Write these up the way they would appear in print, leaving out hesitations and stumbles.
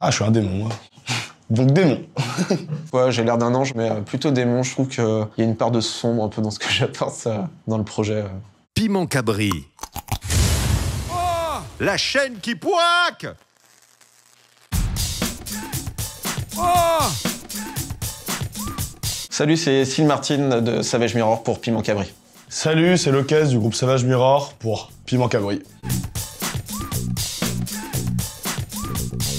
Ah, je suis un démon, moi. Donc démon. Ouais, j'ai l'air d'un ange, mais plutôt démon. Je trouve qu'il y a une part de sombre un peu dans ce que j'apporte dans le projet. Piment Cabri. Oh, la chaîne qui poique. Oh. Salut, c'est Sil Martin de Savage Mirror pour Piment Cabri. Salut, c'est Locas du groupe Savage Mirror pour Piment Cabri.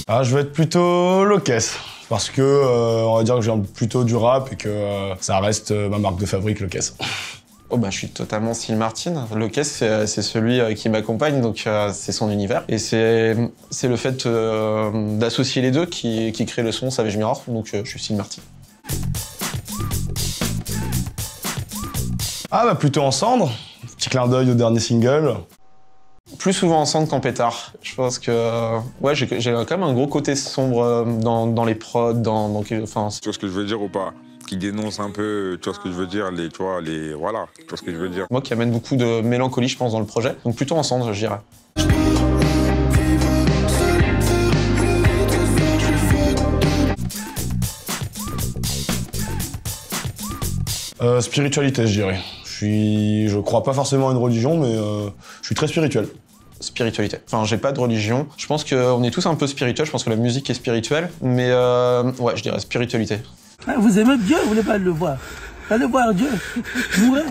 Ah, je vais être plutôt Locas. Parce que, on va dire que j'ai plutôt du rap et que ça reste ma marque de fabrique, Locas. Oh bah je suis totalement Sil Martin. Locas, c'est celui qui m'accompagne, donc c'est son univers. Et c'est le fait d'associer les deux qui crée le son Savage Mirror, donc je suis Sil Martin. Ah bah plutôt en cendre. Petit clin d'œil au dernier single. Plus souvent en cendre qu'en pétard. Je pense que ouais, j'ai quand même un gros côté sombre dans les prods, enfin... Tu vois ce que je veux dire ou pas? Qui dénonce un peu, tu vois ce que je veux dire, voilà, tu vois ce que je veux dire. Moi qui amène beaucoup de mélancolie, je pense, dans le projet. Donc plutôt en cendre, je dirais. Spiritualité, je dirais. Je crois pas forcément à une religion, mais je suis très spirituel. Spiritualité. Enfin, j'ai pas de religion. Je pense qu'on est tous un peu spirituels. Je pense que la musique est spirituelle. Mais ouais, je dirais spiritualité. Vous aimez Dieu, vous voulez pas le voir. Allez voir Dieu. Mourez.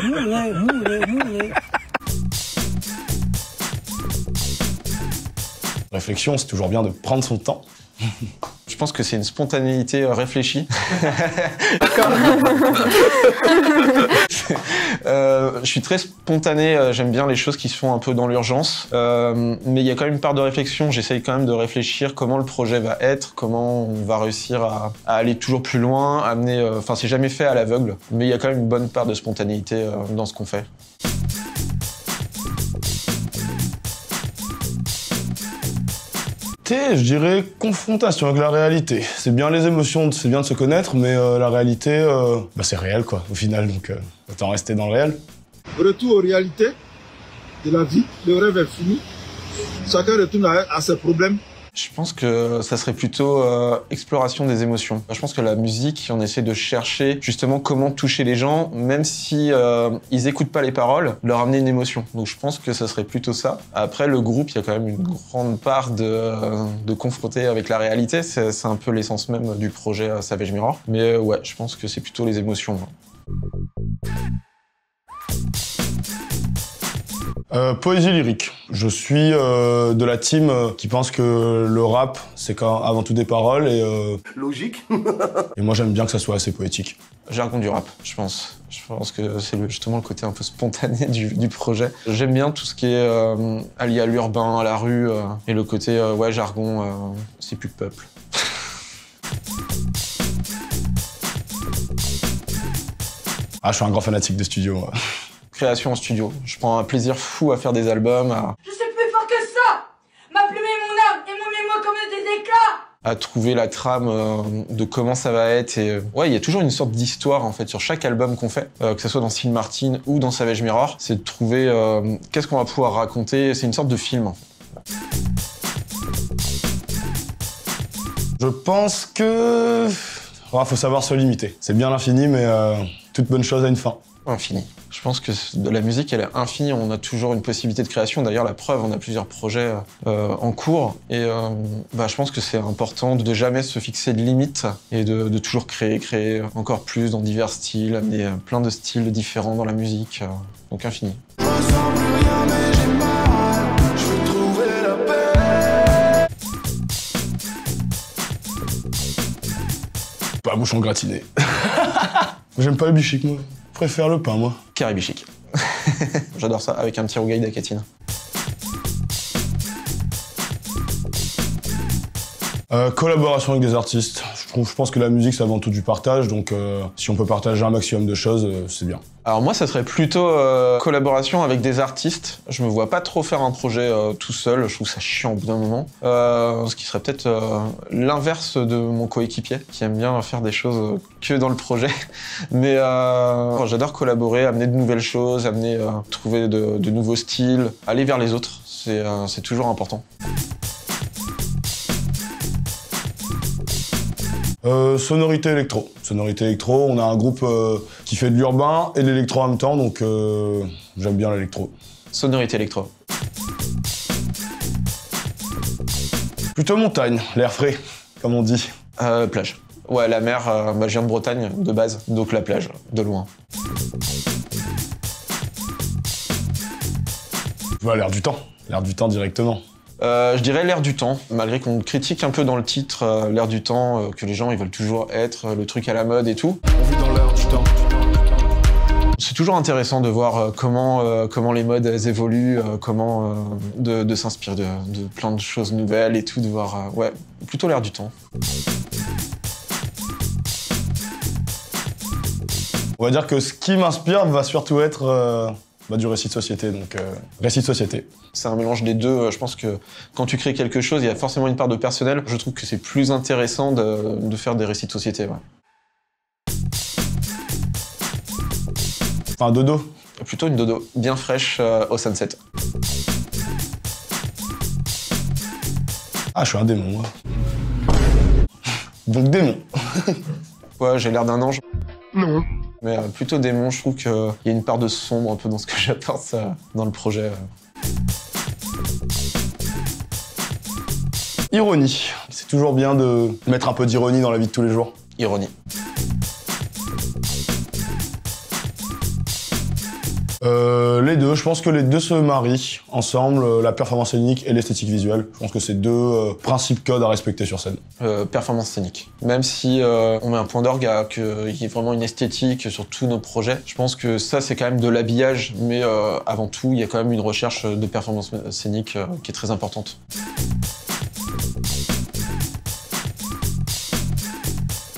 Mourez. Réflexion, c'est toujours bien de prendre son temps. Je pense que c'est une spontanéité réfléchie. Je suis très spontané, j'aime bien les choses qui se font un peu dans l'urgence. Mais il y a quand même une part de réflexion, j'essaye quand même de réfléchir comment le projet va être, comment on va réussir à aller toujours plus loin, amener... Enfin, c'est jamais fait à l'aveugle, mais il y a quand même une bonne part de spontanéité dans ce qu'on fait. Je dirais confrontation avec la réalité. C'est bien les émotions, c'est bien de se connaître, mais la réalité, bah, c'est réel quoi, au final, donc autant rester dans le réel. Retour aux réalités de la vie, le rêve est fini, chacun retourne à ses problèmes. Je pense que ça serait plutôt exploration des émotions. Je pense que la musique, on essaie de chercher justement comment toucher les gens, même si ils écoutent pas les paroles, leur amener une émotion. Donc je pense que ça serait plutôt ça. Après, le groupe, il y a quand même une grande part de confronter avec la réalité. C'est un peu l'essence même du projet Savage Mirror. Mais ouais, je pense que c'est plutôt les émotions. Poésie lyrique. Je suis de la team qui pense que le rap, c'est avant tout des paroles et... Logique. Et moi, j'aime bien que ça soit assez poétique. Jargon du rap, je pense. Je pense que c'est justement le côté un peu spontané du projet. J'aime bien tout ce qui est allié à l'urbain, à la rue, et le côté, ouais, jargon, c'est plus peuple. Ah, je suis un grand fanatique de studio, moi. Création en studio. Je prends un plaisir fou à faire des albums, Je suis plus fort que ça. Ma plume est mon âme et mon mémoire comme des éclats. À trouver la trame de comment ça va être. Et ouais, il y a toujours une sorte d'histoire en fait sur chaque album qu'on fait, que ce soit dans Sil Martin ou dans Savage Mirror. C'est de trouver qu'est-ce qu'on va pouvoir raconter. C'est une sorte de film. En fait. Je pense que... faut savoir se limiter. C'est bien l'infini, mais toute bonne chose a une fin. Infini. Je pense que de la musique, elle est infinie. On a toujours une possibilité de création. D'ailleurs, la preuve, on a plusieurs projets en cours. Et je pense que c'est important de jamais se fixer de limites et de toujours créer encore plus dans divers styles, amener plein de styles différents dans la musique. Donc infini. Pas bouchon gratiné. J'aime pas le bichic, moi. Je préfère le pain, moi. Caribichic. J'adore ça, avec un petit rougail d'acatine. Collaboration avec des artistes. Je pense que la musique, c'est avant tout du partage, donc si on peut partager un maximum de choses, c'est bien. Alors moi, ça serait plutôt collaboration avec des artistes. Je me vois pas trop faire un projet tout seul, je trouve ça chiant au bout d'un moment. Ce qui serait peut-être l'inverse de mon coéquipier, qui aime bien faire des choses que dans le projet. Mais j'adore collaborer, amener de nouvelles choses, trouver de nouveaux styles, aller vers les autres, c'est toujours important. Sonorité électro. Sonorité électro, on a un groupe qui fait de l'urbain et de l'électro en même temps, donc j'aime bien l'électro. Sonorité électro. Plutôt montagne, l'air frais, comme on dit. Plage. Ouais, la mer, je viens de Bretagne de base, donc la plage, de loin. Bah, l'air du temps directement. Je dirais l'air du temps, malgré qu'on critique un peu dans le titre l'air du temps, que les gens ils veulent toujours être le truc à la mode et tout. On vit dans l'air du temps. C'est toujours intéressant de voir comment les modes elles évoluent, de s'inspirer de plein de choses nouvelles et tout, de voir, ouais, plutôt l'air du temps. On va dire que ce qui m'inspire va surtout être du récit de société, donc récit de société. C'est un mélange des deux. Je pense que quand tu crées quelque chose, il y a forcément une part de personnel. Je trouve que c'est plus intéressant de faire des récits de société. Ouais. Enfin, dodo. Plutôt une dodo bien fraîche au sunset. Ah, je suis un démon, moi. Donc démon. Ouais, j'ai l'air d'un ange. Non. Mais plutôt démon, je trouve qu'il y a une part de sombre un peu dans ce que j'apporte dans le projet. Ironie. C'est toujours bien de mettre un peu d'ironie dans la vie de tous les jours. Ironie. Les deux, je pense que les deux se marient ensemble, la performance scénique et l'esthétique visuelle. Je pense que c'est deux principes codes à respecter sur scène. Performance scénique. Même si on met un point d'orgue à qu'il y ait vraiment une esthétique sur tous nos projets, je pense que ça c'est quand même de l'habillage, mais avant tout il y a quand même une recherche de performance scénique qui est très importante.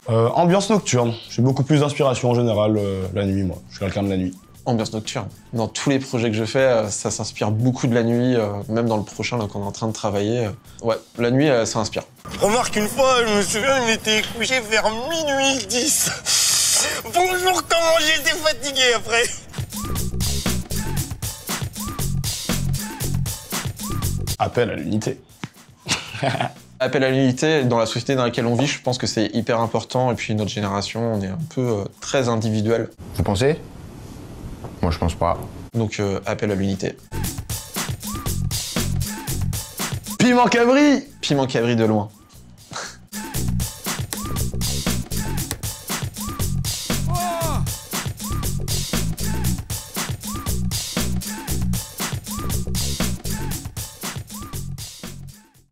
Ambiance nocturne. J'ai beaucoup plus d'inspiration en général la nuit, moi. Je suis quelqu'un de la nuit. Ambiance nocturne. Dans tous les projets que je fais, ça s'inspire beaucoup de la nuit, même dans le prochain là, qu'on est en train de travailler. Ouais, la nuit, ça inspire. Remarque, une fois, je me souviens, je m'étais couché vers minuit 10. Bonjour, comment j'étais fatigué après. Appel à l'unité. Appel à l'unité, dans la société dans laquelle on vit, je pense que c'est hyper important. Et puis notre génération, on est un peu très individuel. Vous pensez ? Moi, je pense pas. Donc, appel à l'unité. Piment cabri! Piment cabri de loin.